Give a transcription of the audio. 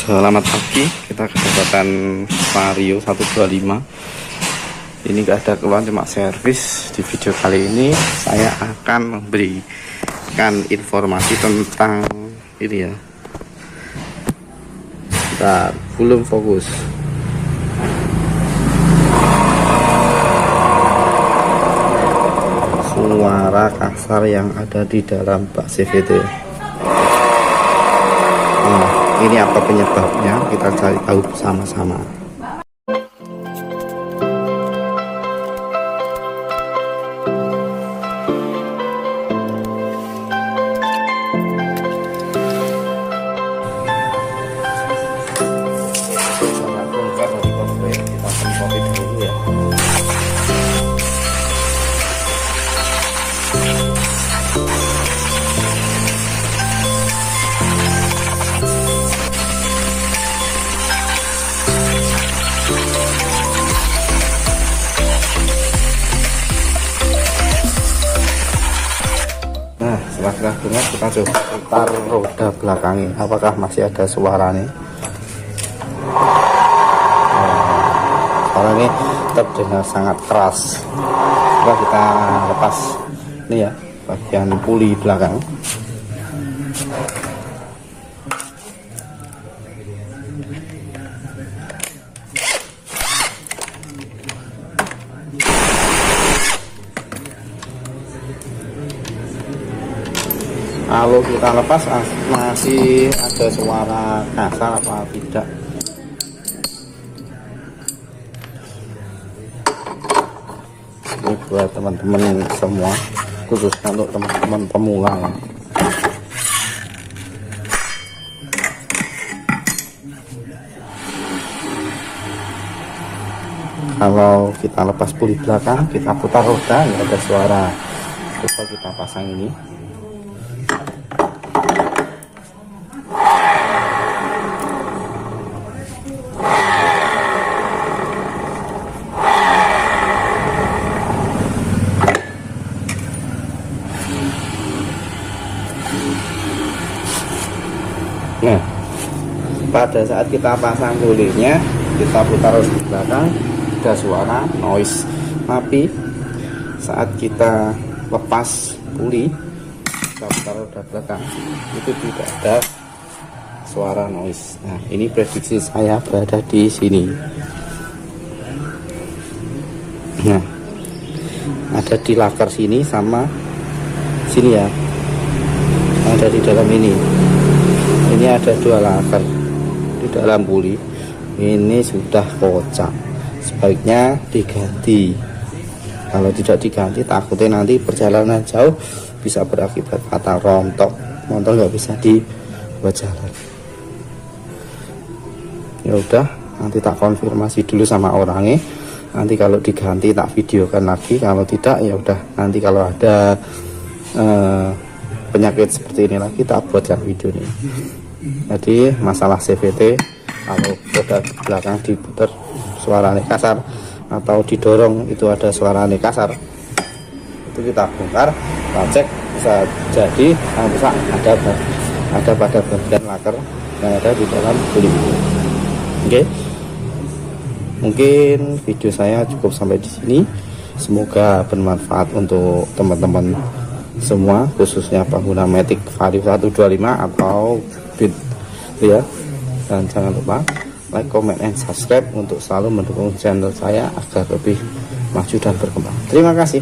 Selamat pagi, kita kedapatan Vario 125. Ini gak ada keluhan, cuma servis. Di video kali ini saya akan memberikan informasi tentang ini ya. Bentar, belum fokus. Suara kasar yang ada di dalam bak CVT. Ini apa penyebabnya? Kita cari tahu bersama-sama. Kita semprotin dulu ya. Nah, setelah kita dengar, kita coba putar roda belakangnya, apakah masih ada suaranya. Suara ini terdengar sangat keras. Coba kita lepas ini ya, bagian puli belakang. Kalau kita lepas masih ada suara kasar apa tidak? Ini buat teman-teman semua, khususnya untuk teman-teman pemula ya. Kalau kita lepas puli belakang, kita putar roda, nggak ada suara. Coba kita pasang ini. Nah, pada saat kita pasang pulinya, kita putar di belakang, ada suara noise. Tapi saat kita lepas puli, kita putar roda belakang, itu tidak ada suara noise. Nah, ini prediksi saya berada di sini. Nah, ada di laker sini sama sini ya, ada di dalam ini. Ini ada dua laker di dalam puli. Ini sudah kocak, sebaiknya diganti. Kalau tidak diganti, takutnya nanti perjalanan jauh bisa berakibat fatal, rontok, motor nggak bisa dibuat jalan. Ya udah, nanti tak konfirmasi dulu sama orangnya. Nanti kalau diganti tak videokan lagi. Kalau tidak, ya udah, nanti kalau ada penyakit seperti ini lagi tak buatkan video ini. Jadi masalah CVT, kalau roda belakang diputar suaranya kasar atau didorong itu ada suaranya kasar, itu kita bongkar, kita cek, bisa jadi yang bisa ada pada bagian laker yang ada di dalam puli. Oke, mungkin video saya cukup sampai di sini. Semoga bermanfaat untuk teman-teman semua, khususnya pengguna Matic Vario 125 atau Beat ya. Dan jangan lupa like, comment, and subscribe untuk selalu mendukung channel saya agar lebih maju dan berkembang. Terima kasih.